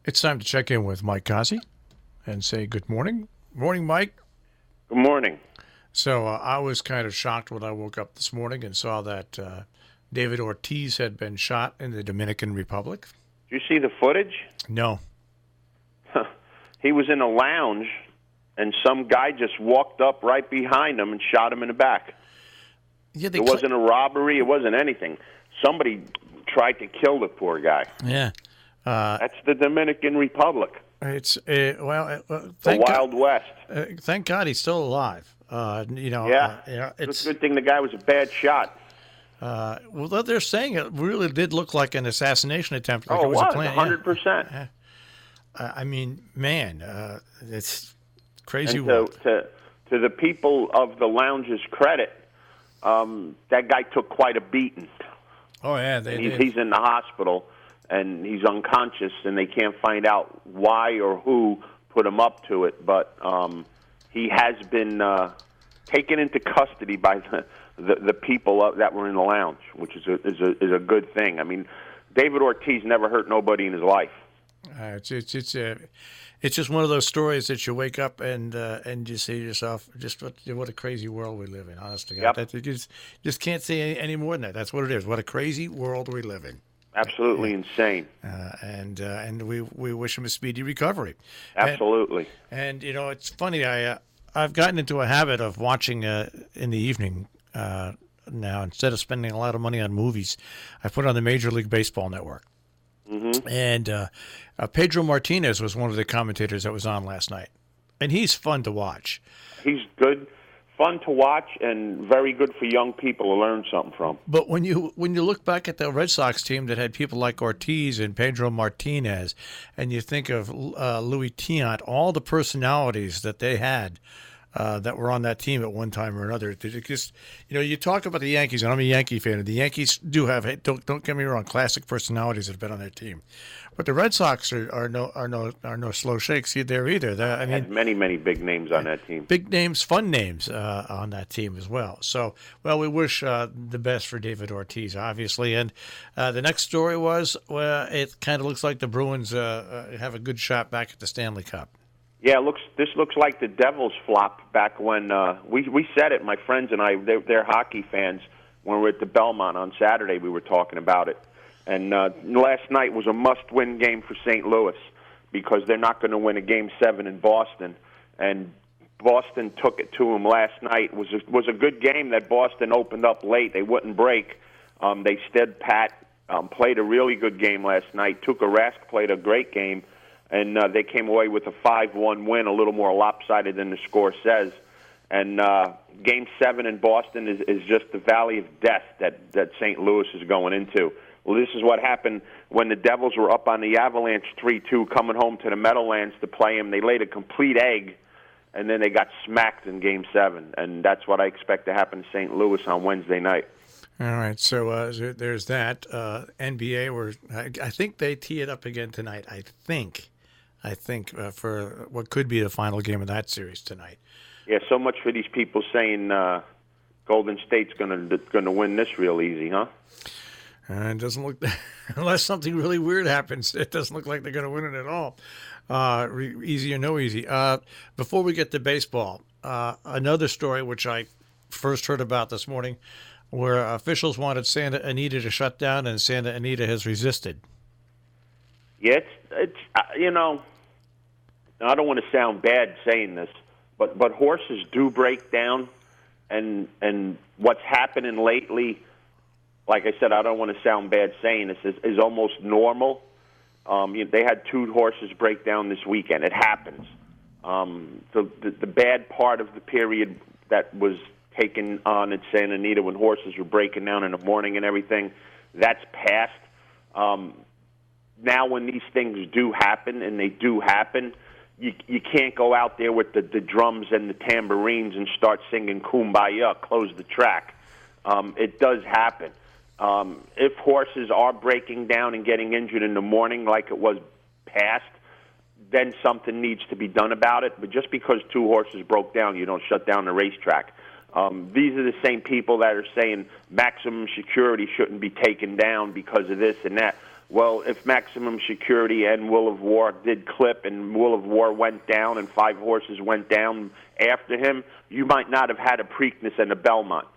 It's time to check in with Mike Cozzi and say good morning. Morning, Mike. Good morning. So I was kind of shocked when I woke up this morning and saw that David Ortiz had been shot in the Dominican Republic. Did you see the footage? No. He was in a lounge, and some guy just walked up right behind him and shot him in the back. Yeah, it wasn't a robbery. It wasn't anything. Somebody tried to kill the poor guy. Yeah. That's the Dominican Republic. It's the Wild West. Thank God he's still alive. It's a good thing the guy was a bad shot. Well, they're saying it really did look like an assassination attempt. Like it was a plan. 100%. Yeah. I mean, man, it's crazy. And to the people of the lounge's credit, that guy took quite a beating. Oh yeah, he's in the hospital. And he's unconscious, and they can't find out why or who put him up to it. But he has been taken into custody by the people that were in the lounge, which is a good thing. I mean, David Ortiz never hurt nobody in his life. It's just one of those stories that you wake up and you say to yourself, just what a crazy world we live in. Honest to God, Yep. you just can't say any more than that. That's what it is. What a crazy world we live in. Absolutely insane. And we wish him a speedy recovery. Absolutely. And you know, it's funny. I've gotten into a habit of watching in the evening now. Instead of spending a lot of money on movies, I put on the Major League Baseball network. Mm-hmm. And Pedro Martinez was one of the commentators that was on last night, and he's fun to watch. He's good. Fun to watch and very good for young people to learn something from. But when you look back at the Red Sox team that had people like Ortiz and Pedro Martinez, and you think of Louis Tiant, all the personalities that they had that were on that team at one time or another, it just, you talk about the Yankees, and I'm a Yankee fan, and the Yankees do have, don't get me wrong, classic personalities that have been on their team. But the Red Sox are no slow shakes there either. Had many big names on that team. Big names, fun names on that team as well. So, we wish the best for David Ortiz, obviously. And the next story was, it kind of looks like the Bruins have a good shot back at the Stanley Cup. Yeah, this looks like the Devils flop back when we said it. My friends and I, they're hockey fans. When we were at the Belmont on Saturday, we were talking about it. And last night was a must-win game for St. Louis because they're not going to win a Game 7 in Boston. And Boston took it to them last night. It was a good game that Boston opened up late. They wouldn't break. They stood pat, played a really good game last night. Tuukka Rask played a great game, and they came away with a 5-1 win, a little more lopsided than the score says. And Game 7 in Boston is just the valley of death that St. Louis is going into. Well, this is what happened when the Devils were up on the Avalanche 3-2 coming home to the Meadowlands to play them. They laid a complete egg, and then they got smacked in Game 7. And that's what I expect to happen to St. Louis on Wednesday night. All right, so there's that. NBA, I think they tee it up again tonight. I think for what could be the final game of that series tonight. Yeah, so much for these people saying Golden State's going to win this real easy, huh? It doesn't look, unless something really weird happens, it doesn't look like they're going to win it at all. Easy or no easy. Before we get to baseball, another story which I first heard about this morning, where officials wanted Santa Anita to shut down, and Santa Anita has resisted. Yeah, it's I don't want to sound bad saying this, but horses do break down, and what's happening lately. Like I said, I don't want to sound bad saying this, is almost normal. They had 2 horses break down this weekend. It happens. The bad part of the period that was taken on at Santa Anita when horses were breaking down in the morning and everything, that's past. Now when these things do happen, and they do happen, you can't go out there with the drums and the tambourines and start singing Kumbaya, close the track. It does happen. If horses are breaking down and getting injured in the morning like it was past, then something needs to be done about it. But just because 2 horses broke down, you don't shut down the racetrack. These are the same people that are saying maximum security shouldn't be taken down because of this and that. well, if Maximum Security and Will of War did clip and Will of War went down and 5 horses went down after him, you might not have had a Preakness and a Belmont.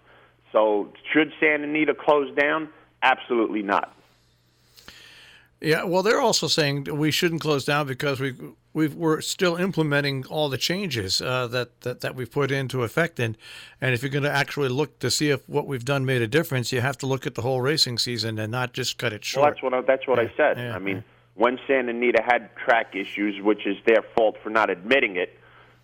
So should Santa Anita close down? Absolutely not. Yeah, well, they're also saying we shouldn't close down because we're still implementing all the changes that we've put into effect. And if you're going to actually look to see if what we've done made a difference, you have to look at the whole racing season and not just cut it short. Well, that's what I said. I mean, when Santa Anita had track issues, which is their fault for not admitting it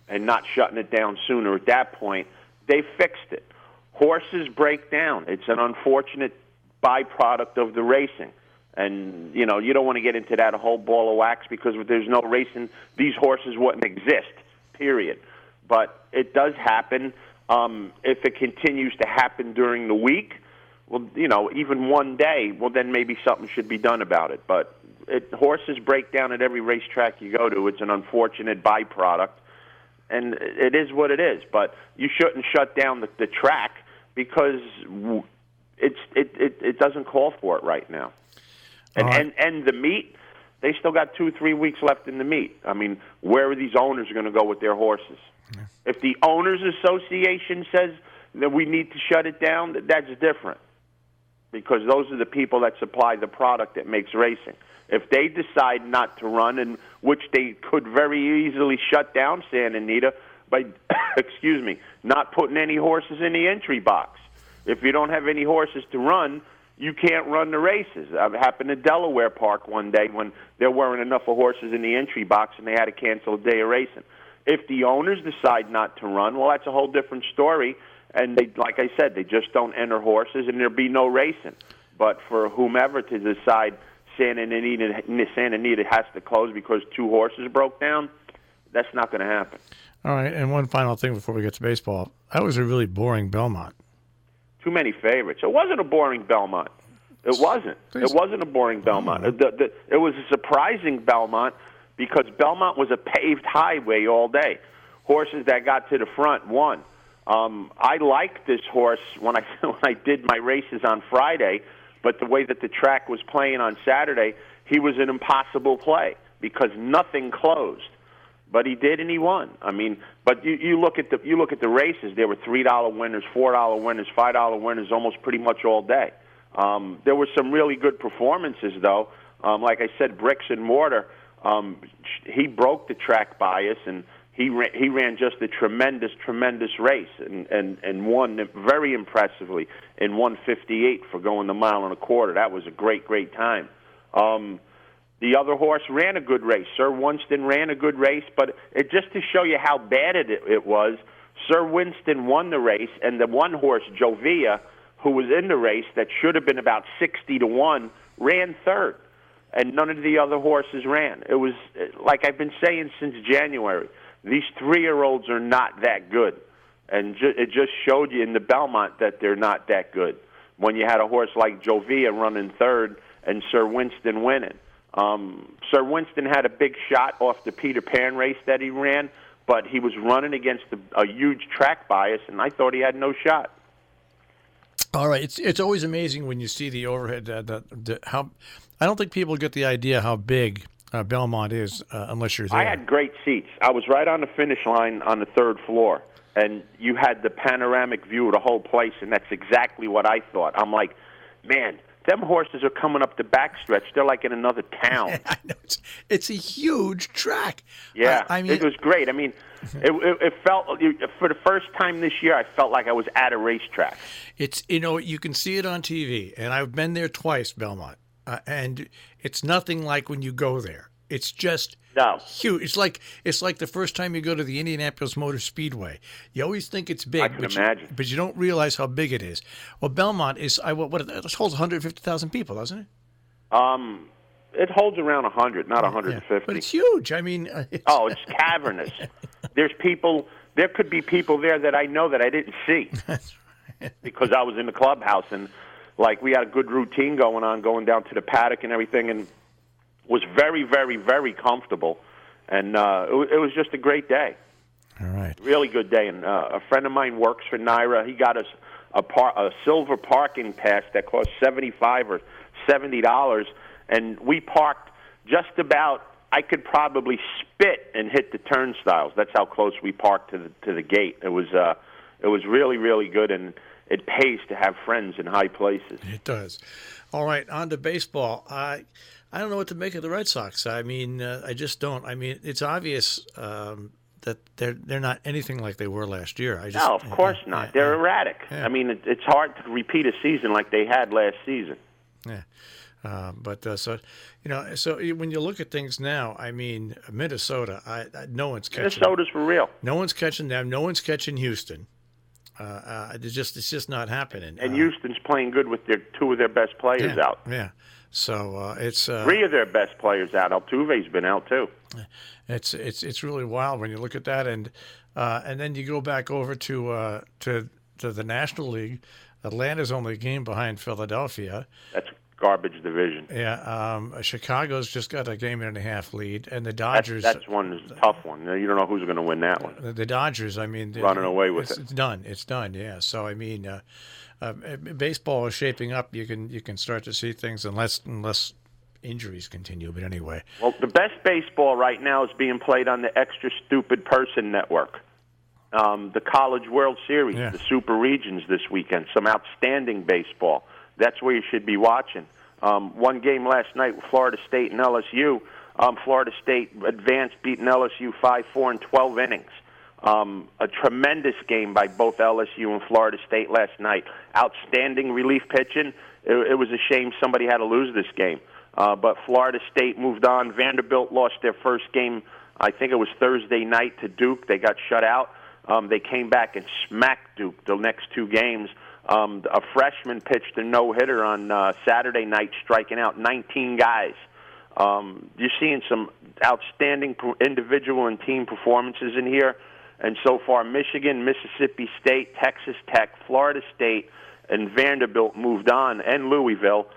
and not shutting it down sooner at that point, they fixed it. Horses break down. It's an unfortunate byproduct of the racing. And, you don't want to get into that whole ball of wax because if there's no racing, these horses wouldn't exist, period. But it does happen. If it continues to happen during the week, well, even one day, well, then maybe something should be done about it. But horses break down at every racetrack you go to. It's an unfortunate byproduct, and it is what it is. But you shouldn't shut down the track because it doesn't call for it right now. And the meet, they still got 2-3 weeks left in the meet. I mean, where are these owners going to go with their horses? Yeah. If the Owners Association says that we need to shut it down, that's different because those are the people that supply the product that makes racing. If they decide not to run, and which they could very easily shut down Santa Anita by, not putting any horses in the entry box. If you don't have any horses to run, you can't run the races. It happened at Delaware Park one day when there weren't enough of horses in the entry box and they had to cancel a day of racing. If the owners decide not to run, well, that's a whole different story. And they, like I said, they just don't enter horses and there'll be no racing. But for whomever to decide Santa Anita has to close because 2 horses broke down, that's not going to happen. All right, and one final thing before we get to baseball. That was a really boring Belmont. Too many favorites. It wasn't a boring Belmont. It wasn't. It wasn't a boring Belmont. It was a surprising Belmont because Belmont was a paved highway all day. Horses that got to the front won. I liked this horse when I did my races on Friday, but the way that the track was playing on Saturday, he was an impossible play because nothing closed. But he did, and he won. I mean, but you look at the races. There were $3 winners, $4 winners, $5 winners, almost pretty much all day. There were some really good performances, though. Like I said, Bricks and Mortar. He broke the track bias, and he ran just a tremendous race, and won very impressively in 1:58 for going the mile and a quarter. That was a great time. The other horse ran a good race. Sir Winston ran a good race, but just to show you how bad it was, Sir Winston won the race, and the one horse, Jovia, who was in the race that should have been about 60-1, ran third, and none of the other horses ran. It was, like I've been saying since January, these 3-year-olds are not that good, and it just showed you in the Belmont that they're not that good when you had a horse like Jovia running third and Sir Winston winning. Sir Winston had a big shot off the Peter Pan race that he ran, but he was running against a huge track bias, and I thought he had no shot. All right, it's always amazing when you see the overhead. How I don't think people get the idea how big Belmont is unless you're there. I had great seats. I was right on the finish line on the 3rd floor, and you had the panoramic view of the whole place, and that's exactly what I thought. I'm like, man, them horses are coming up the backstretch. They're like in another town. I know. It's a huge track. Yeah, I mean, it was great. I mean, it felt, for the first time this year, I felt like I was at a racetrack. It's, you can see it on TV, and I've been there twice, Belmont, and it's nothing like when you go there. It's just huge. It's like the first time you go to the Indianapolis Motor Speedway. You always think it's big, I can imagine. But you don't realize how big it is. Well, Belmont is it holds 150,000 people, doesn't it? It holds around 100, not 150. Yeah, but it's huge. I mean, it's cavernous. There could be people there that I know that I didn't see. That's right. Because I was in the clubhouse, and we had a good routine going down to the paddock and everything, and was very, very, very comfortable, and it was just a great day. All right. Really good day, and a friend of mine works for Naira. He got us a silver parking pass that cost $75 or $70, and we parked just about. I could probably spit and hit the turnstiles. That's how close we parked to the gate. It was really, really good, and it pays to have friends in high places. It does. All right, on to baseball. I don't know what to make of the Red Sox. I mean, I just don't. I mean, it's obvious that they're not anything like they were last year. No, of course not. They're erratic. Yeah. I mean, it's hard to repeat a season like they had last season. Yeah. So when you look at things now, I mean, Minnesota, no one's catching. Minnesota's for real. No one's catching them. No one's catching Houston. It's just not happening. And Houston's playing good with two of their best players out. Yeah. So it's three of their best players out. Altuve's been out too. It's really wild when you look at that, and then you go back over to the National League. Atlanta's only a game behind Philadelphia. That's garbage division. Yeah, Chicago's just got a game and a half lead, and the Dodgers. That's one is a tough one. You don't know who's going to win that one. The Dodgers, I mean, running away with it. It's done. It's done. Yeah. So I mean, baseball is shaping up. You can start to see things unless injuries continue. But anyway. Well, the best baseball right now is being played on the Extra Stupid Person Network. The College World Series, the Super Regions this weekend. Some outstanding baseball. That's where you should be watching. One game last night with Florida State and LSU. Florida State advanced, beating LSU 5-4 in 12 innings. A tremendous game by both LSU and Florida State last night. Outstanding relief pitching. It was a shame somebody had to lose this game. But Florida State moved on. Vanderbilt lost their first game, I think it was Thursday night, to Duke. They got shut out. They came back and smacked Duke the next two games. A freshman pitched a no-hitter on Saturday night, striking out 19 guys. You're seeing some outstanding individual and team performances in here. And so far, Michigan, Mississippi State, Texas Tech, Florida State, and Vanderbilt moved on, and Louisville.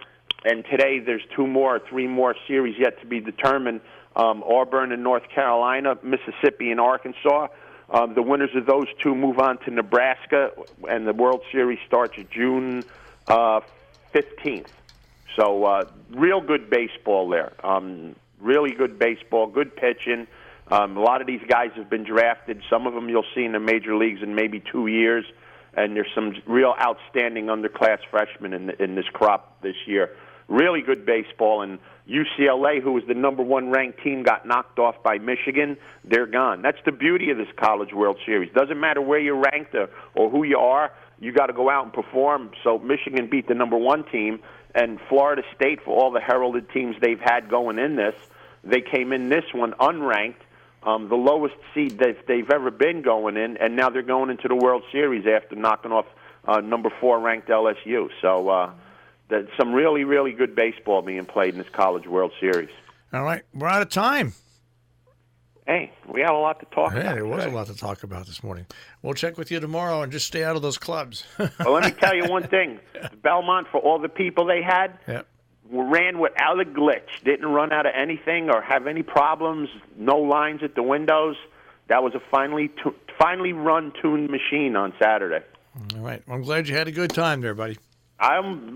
And today there's three more series yet to be determined. Auburn and North Carolina, Mississippi and Arkansas. The winners of those two move on to Nebraska, and the World Series starts June 15th. So real good baseball there. Really good baseball, good pitching. A lot of these guys have been drafted. Some of them you'll see in the major leagues in maybe 2 years. And there's some real outstanding underclass freshmen in this crop this year. Really good baseball. And UCLA, who was the number one ranked team, got knocked off by Michigan. They're gone. That's the beauty of this College World Series. Doesn't matter where you're ranked or who you are, you got to go out and perform. So Michigan beat the number one team, and Florida State, for all the heralded teams they've had going in this, they came in this one unranked, the lowest seed that they've ever been going in, and now they're going into the World Series after knocking off number 4 ranked LSU. So there's some really, really good baseball being played in this College World Series. All right, we're out of time. Hey, we had a lot to talk about. Yeah, there was a lot to talk about this morning. We'll check with you tomorrow and just stay out of those clubs. Well, let me tell you one thing. Belmont, for all the people they had, ran without a glitch. Didn't run out of anything or have any problems. No lines at the windows. That was a finely run-tuned machine on Saturday. All right. Well, I'm glad you had a good time there, buddy. I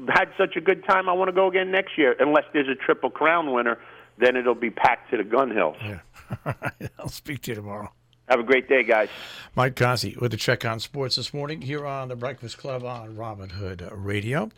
had such a good time, I want to go again next year. Unless there's a Triple Crown winner, then it'll be packed to the gun hills. Yeah. All right. I'll speak to you tomorrow. Have a great day, guys. Mike Cozzi with the Check on Sports this morning here on the Breakfast Club on Robin Hood Radio.